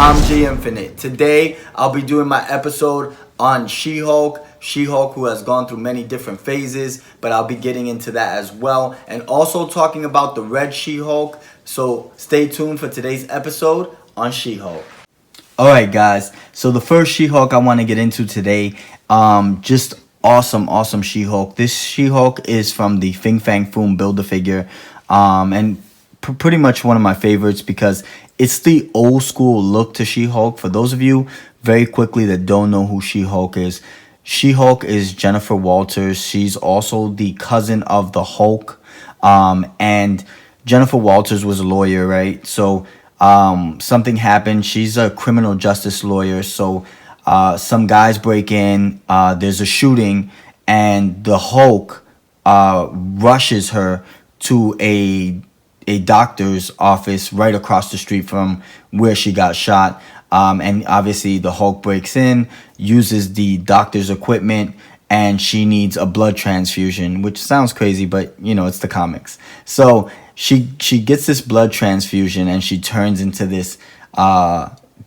I'm G Infinite. Today I'll be doing my episode on She-Hulk. She-Hulk, who has gone through many different phases, but I'll be getting into that as well. And also talking about the red She-Hulk. So stay tuned for today's episode on She-Hulk. Alright guys, so the first She-Hulk I want to get into today, just awesome She-Hulk. This She-Hulk is from the Fin Fang Foom Build-A-Figure, and pretty much one of my favorites because it's the old school look to She-Hulk. For those of you very quickly that don't know who She-Hulk is Jennifer Walters. She's also the cousin of the Hulk, and Jennifer Walters was a lawyer, right? So something happened. She's a criminal justice lawyer. So some guys break in. There's a shooting, and the Hulk rushes her to a doctor's office right across the street from where she got shot. And obviously the Hulk breaks in, uses the doctor's equipment, and she needs a blood transfusion, which sounds crazy, but you know, it's the comics. So she gets this blood transfusion and she turns into this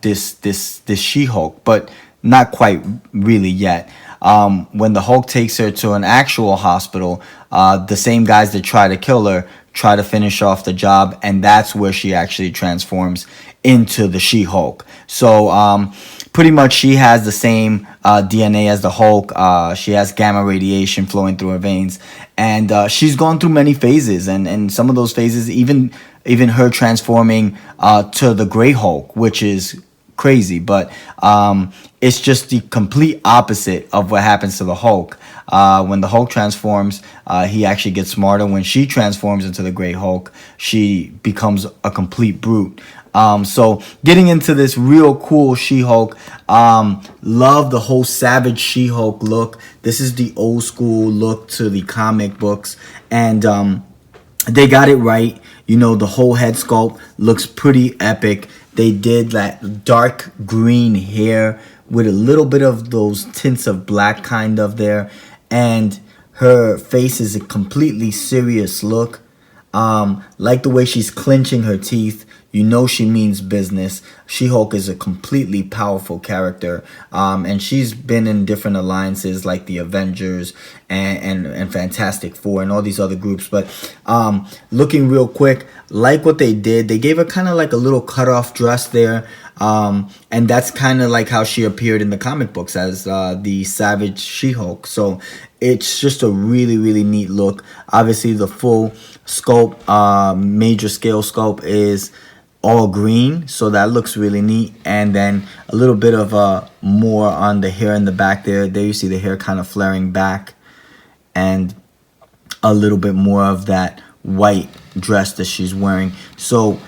this She-Hulk, but not quite really yet. When the Hulk takes her to an actual hospital, the same guys that try to kill her try to finish off the job, and that's where she actually transforms into the She-Hulk. So pretty much she has the same DNA as the Hulk. She has gamma radiation flowing through her veins, and she's gone through many phases, and some of those phases, even her transforming to the Gray Hulk, which is crazy, but it's just the complete opposite of what happens to the Hulk. When the Hulk transforms, he actually gets smarter. When she transforms into the Gray Hulk, she becomes a complete brute. So getting into this real cool She-Hulk, love the whole savage She-Hulk look. This is the old school look to the comic books, and they got it right. You know, the whole head sculpt looks pretty epic. They did that dark green hair with a little bit of those tints of black kind of there. And her face is a completely serious look. Like the way she's clenching her teeth. You know she means business. She-Hulk is a completely powerful character. And she's been in different alliances like the Avengers and Fantastic Four and all these other groups. But looking real quick, like what they did, they gave her kind of like a little cut-off dress there. And that's kind of like how she appeared in the comic books as the Savage She-Hulk. So it's just a really neat look. Obviously, the full sculpt, major scale sculpt is all green, so that looks really neat. And then a little bit of more on the hair in the back there. There you see the hair kind of flaring back, and a little bit more of that white dress that she's wearing. So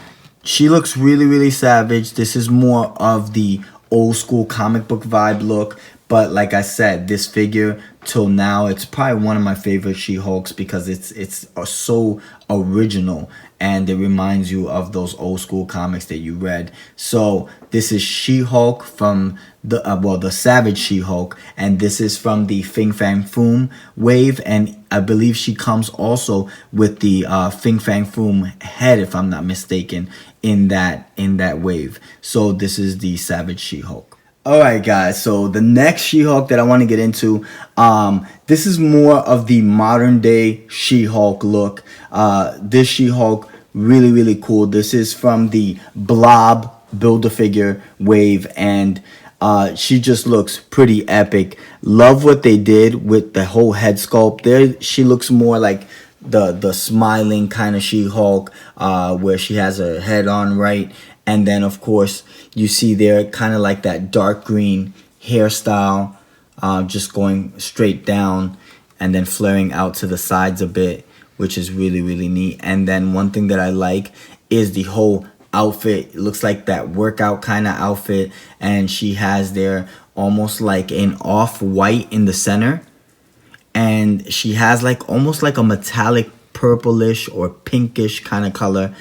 she looks really savage. This is more of the old school comic book vibe look. But like I said, this figure till now, it's probably one of my favorite She-Hulks because it's so original and it reminds you of those old school comics that you read. So this is She-Hulk from the Savage She-Hulk, and this is from the Fin Fang Foom wave, and I believe she comes also with the Fin Fang Foom head, if I'm not mistaken, in that wave. So this is the Savage She-Hulk. Alright guys, so the next She-Hulk that I want to get into, this is more of the modern day She-Hulk look. This She-Hulk, really cool. This is from the Blob Build-A-Figure wave, and she just looks pretty epic. Love what they did with the whole head sculpt. There she looks more like the smiling kind of She-Hulk, where she has her head on right. And then, of course, you see there kind of like that dark green hairstyle, just going straight down and then flaring out to the sides a bit, which is really neat. And then one thing that I like is the whole outfit. It looks like that workout kind of outfit. And she has there almost like an off-white in the center. And she has like almost like a metallic purplish or pinkish kind of color,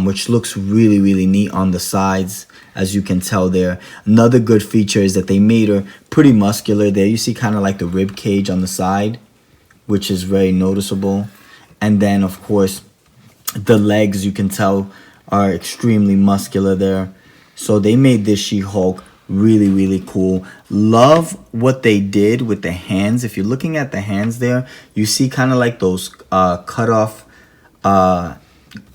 which looks really neat on the sides, as you can tell there. Another good feature is that they made her pretty muscular there. You see kind of like the rib cage on the side, which is very noticeable. And then of course the legs, you can tell, are extremely muscular there. So they made this She-Hulk really, really cool. Love what they did with the hands. If you're looking at the hands there, you see kind of like those cut off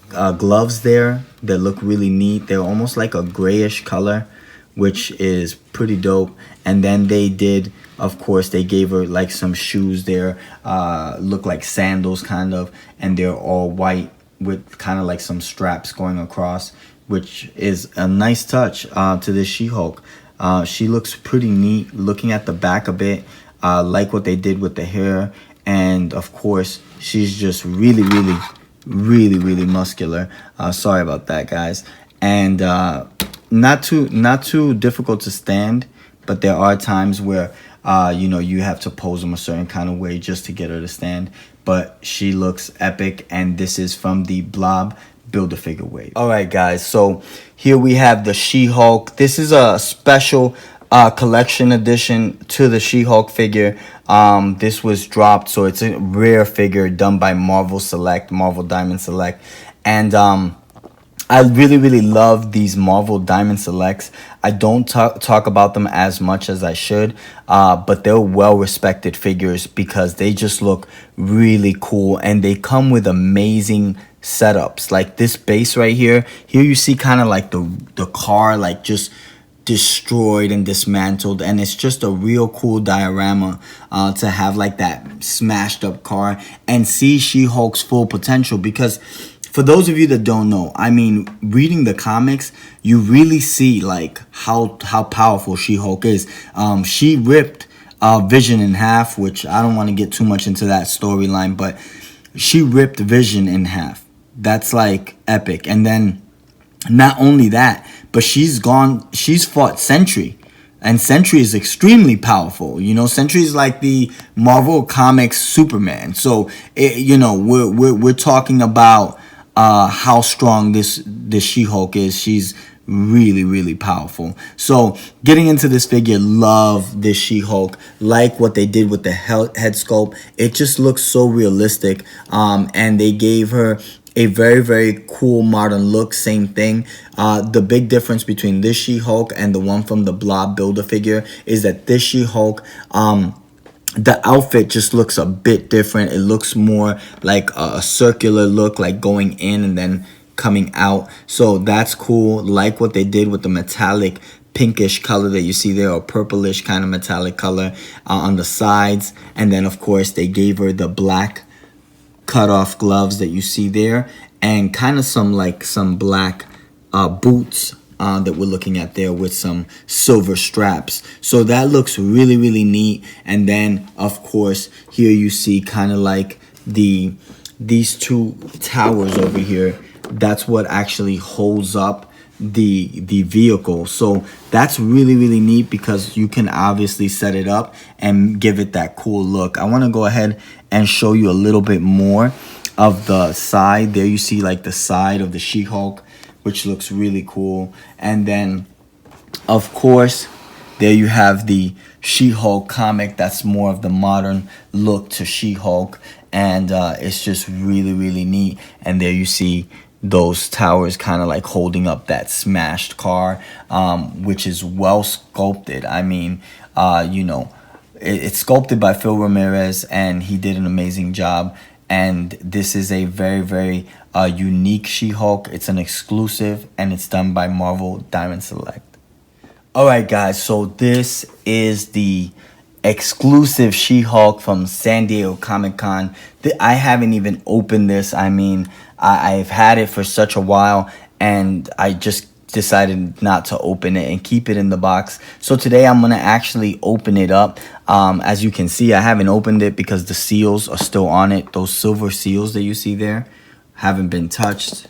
gloves there that look really neat. They're almost like a grayish color, which is pretty dope. And then they did, of course, they gave her like some shoes there, look like sandals kind of, and they're all white with kind of like some straps going across, which is a nice touch to this She-Hulk. She looks pretty neat. Looking at the back a bit, like what they did with the hair, and of course, she's just really, really, really, really muscular. Sorry about that, guys. And not too difficult to stand, but there are times where you know, you have to pose them a certain kind of way just to get her to stand. But she looks epic, and this is from the Blob Build-A-Figure wave. All right, guys, so here we have the She-Hulk. This is a special collection edition to the She-Hulk figure. This was dropped, so it's a rare figure done by Marvel Select, Marvel Diamond Select. And I really, really love these Marvel Diamond Selects. I don't talk about them as much as I should, but they're well-respected figures because they just look really cool, and they come with amazing setups. Like this base right here. Here you see kind of like the car like just destroyed and dismantled, and it's just a real cool diorama to have like that smashed up car and see She-Hulk's full potential. Because for those of you that don't know, I mean, reading the comics, you really see like how powerful She-Hulk is. She ripped Vision in half, which I don't want to get too much into that storyline, but she ripped Vision in half. That's like epic. And then not only that, but she's fought Sentry. And Sentry is extremely powerful. You know, Sentry is like the Marvel Comics Superman. So, you know, we're talking about how strong this She-Hulk is. She's really, really powerful. So getting into this figure, love this She-Hulk. Like what they did with the head sculpt. It just looks so realistic. And they gave her a very, very cool modern look. Same thing. The big difference between this She-Hulk and the one from the Blob Build-A-Figure is that this She-Hulk, the outfit just looks a bit different. It looks more like a circular look, like going in and then coming out. So that's cool. Like what they did with the metallic pinkish color that you see there, or purplish kind of metallic color on the sides. And then, of course, they gave her the black cut off gloves that you see there, and kind of some black boots that we're looking at there with some silver straps. So that looks really, really neat. And then, of course, here you see kind of like these two towers over here. That's what actually holds up the vehicle. So that's really, really neat because you can obviously set it up and give it that cool look. I want to go ahead and show you a little bit more of the side. There you see like the side of the She-Hulk, which looks really cool. And then, of course, there you have the She-Hulk comic. That's more of the modern look to She-Hulk. And it's just really, really neat. And there you see those towers kind of like holding up that smashed car, which is well sculpted. I mean, you know, it's sculpted by Phil Ramirez, and he did an amazing job. And this is a very, very unique She-Hulk. It's an exclusive, and it's done by Marvel Diamond Select. All right, guys, so this is the exclusive She-Hulk from San Diego Comic-Con. I haven't even opened this. I mean, I've had it for such a while, and I just decided not to open it and keep it in the box. So today I'm going to actually open it up. As you can see, I haven't opened it because the seals are still on it. Those silver seals that you see there haven't been touched.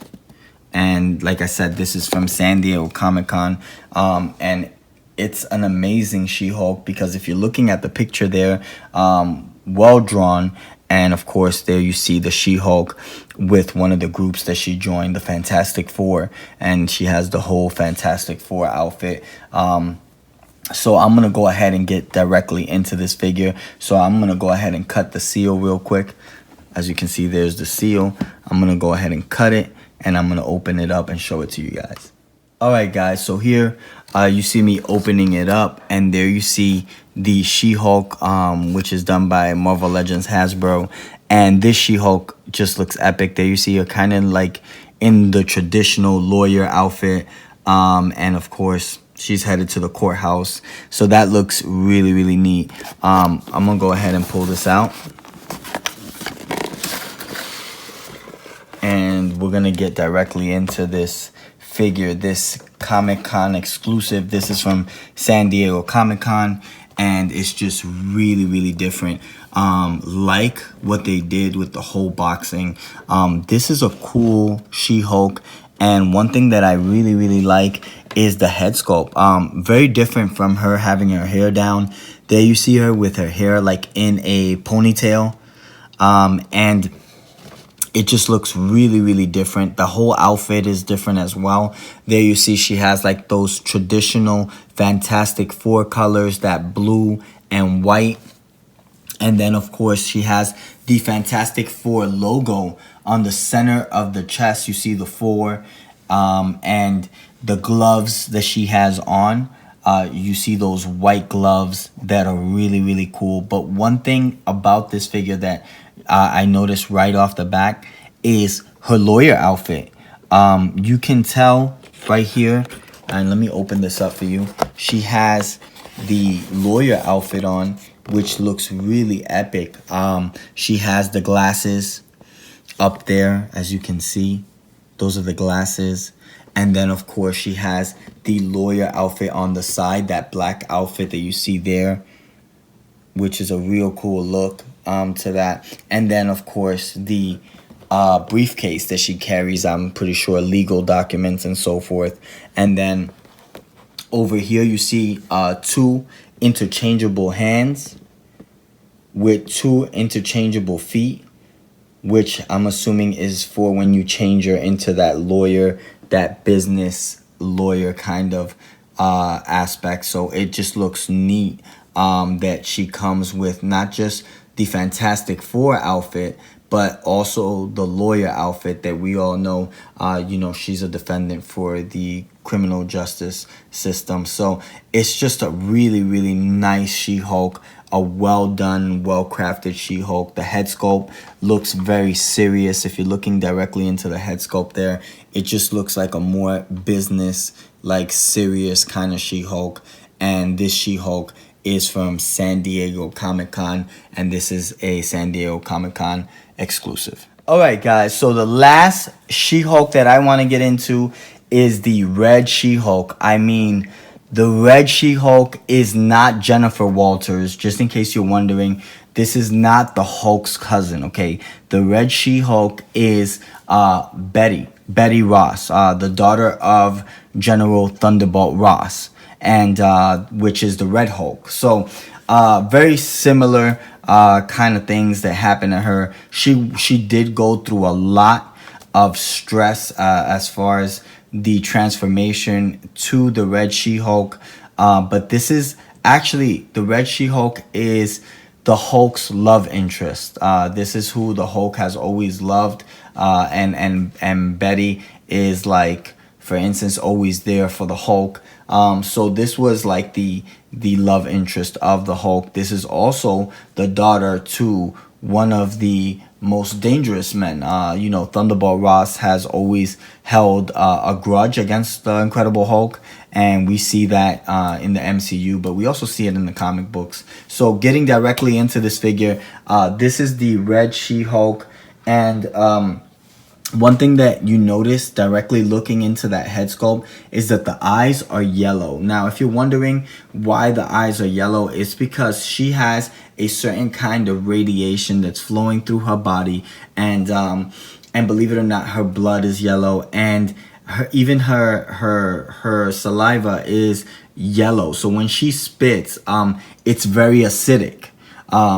And like I said, this is from San Diego Comic-Con. And it's an amazing She-Hulk because if you're looking at the picture there, well drawn. And of course, there you see the She-Hulk with one of the groups that she joined, the Fantastic Four. And she has the whole Fantastic Four outfit. So I'm going to go ahead and get directly into this figure. So I'm going to go ahead and cut the seal real quick. As you can see, there's the seal. I'm going to go ahead and cut it. And I'm going to open it up and show it to you guys. All right, guys. So here, you see me opening it up, and there you see the She-Hulk, which is done by Marvel Legends Hasbro, and this She-Hulk just looks epic. There you see her kind of like in the traditional lawyer outfit, and of course she's headed to the courthouse. So that looks really, really neat. I'm gonna go ahead and pull this out, and we're gonna get directly into this figure, this Comic-Con exclusive. This is from San Diego Comic-Con, and it's just really, really different. Like what they did with the whole boxing. This is a cool She-Hulk, and one thing that I really, really like is the head sculpt. Very different from her having her hair down. There you see her with her hair like in a ponytail, and it just looks really, really different. The whole outfit is different as well. There you see she has like those traditional Fantastic Four colors, that blue and white. And then, of course, she has the Fantastic Four logo on the center of the chest. You see the four, and the gloves that she has on. You see those white gloves that are really, really cool. But one thing about this figure that I noticed right off the back is her lawyer outfit. You can tell right here, and let me open this up for you. She has the lawyer outfit on, which looks really epic. She has the glasses up there, as you can see. Those are the glasses. And then, of course, she has the lawyer outfit on the side, that black outfit that you see there, which is a real cool look to that. And then, of course, the briefcase that she carries, I'm pretty sure legal documents and so forth. And then over here, you see two interchangeable hands with two interchangeable feet, which I'm assuming is for when you change her into that lawyer, that business lawyer kind of aspect. So it just looks neat that she comes with not just the Fantastic Four outfit, but also the lawyer outfit that we all know. She's a defendant for the criminal justice system. So it's just a really, really nice She-Hulk, a well done, well crafted She-Hulk. The head sculpt looks very serious. If you're looking directly into the head sculpt there, it just looks like a more business, like serious kind of She-Hulk. And this She-Hulk is from San Diego Comic-Con, and this is a San Diego Comic-Con exclusive. All right, guys, so the last She-Hulk that I want to get into is the red She-Hulk. I mean, the red She-Hulk is not Jennifer Walters, just in case you're wondering. This is not the Hulk's cousin, okay? The red She-Hulk is Betty Ross, the daughter of General Thunderbolt Ross, and which is the Red Hulk. So very similar kind of things that happen to her. She did go through a lot of stress as far as the transformation to the red She-Hulk, but this is actually, the red She-Hulk is the Hulk's love interest. This is who the Hulk has always loved, and Betty is, like, for instance, always there for the Hulk. So this was like the love interest of the Hulk. This is also the daughter to one of the most dangerous men. Thunderbolt Ross has always held a grudge against the Incredible Hulk, and we see that in the MCU, but we also see it in the comic books. So getting directly into this figure, this is the red She-Hulk, and one thing that you notice directly looking into that head sculpt is that the eyes are yellow. Now, if you're wondering why the eyes are yellow, it's because she has a certain kind of radiation that's flowing through her body, and believe it or not, her blood is yellow, and her saliva is yellow. So when she spits, it's very acidic.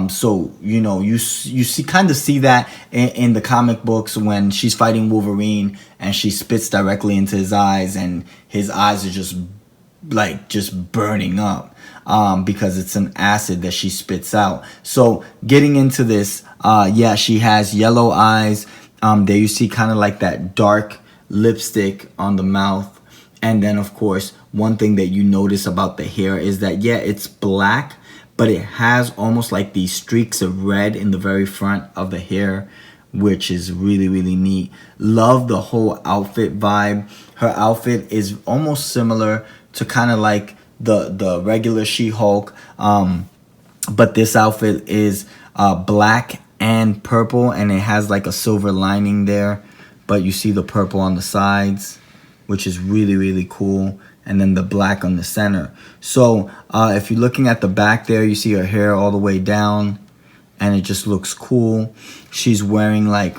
So you see that in the comic books when she's fighting Wolverine and she spits directly into his eyes, and his eyes are just burning up because it's an acid that she spits out. So getting into this, she has yellow eyes. There you see kind of like that dark lipstick on the mouth, And then, of course, one thing that you notice about the hair is that, yeah, it's black, but it has almost like these streaks of red in the very front of the hair, which is really, really neat. Love the whole outfit vibe. Her outfit is almost similar to kind of like the regular She-Hulk, but this outfit is black and purple, and it has like a silver lining there, but you see the purple on the sides, which is really, really cool, and then the black on the center. So if you're looking at the back there, you see her hair all the way down, and it just looks cool. She's wearing like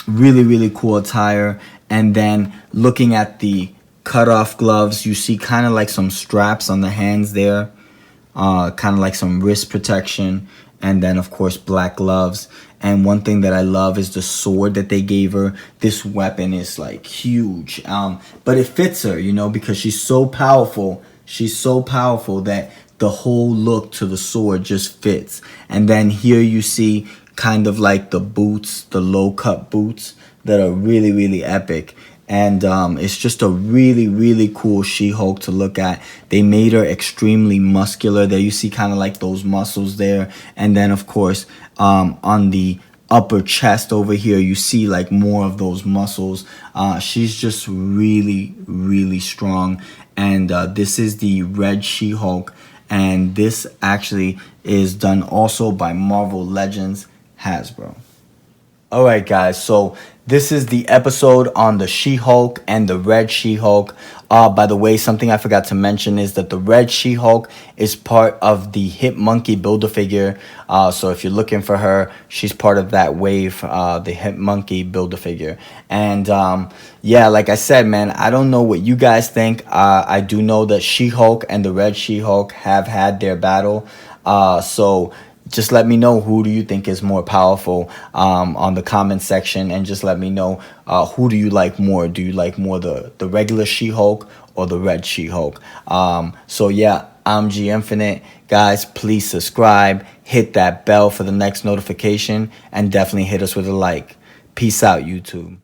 really, really cool attire. And then looking at the cutoff gloves, you see kind of like some straps on the hands there, kind of like some wrist protection, and then of course black gloves. And one thing that I love is the sword that they gave her. This weapon is like huge, but it fits her, you know, because she's so powerful. She's so powerful that the whole look to the sword just fits. And then here you see kind of like the boots, the low cut boots that are really, really epic. And it's just a really, really cool She-Hulk to look at. They made her extremely muscular. There you see kind of like those muscles there. And then, of course, on the upper chest over here, you see like more of those muscles. She's just really, really strong. And this is the red She-Hulk. And this actually is done also by Marvel Legends Hasbro. All right, guys, so this is the episode on the She-Hulk and the red She-Hulk. By the way, something I forgot to mention is that the red She-Hulk is part of the Hit Monkey Build-A-Figure. So if you're looking for her, she's part of that wave, the Hit Monkey Build-A-Figure. And yeah, like I said, man, I don't know what you guys think. I do know that She-Hulk and the red She-Hulk have had their battle. So just let me know, who do you think is more powerful on the comment section, and just let me know who do you like more. Do you like more the regular She-Hulk or the red She-Hulk? So yeah, I'm G Infinite. Guys, please subscribe, hit that bell for the next notification, and definitely hit us with a like. Peace out, YouTube.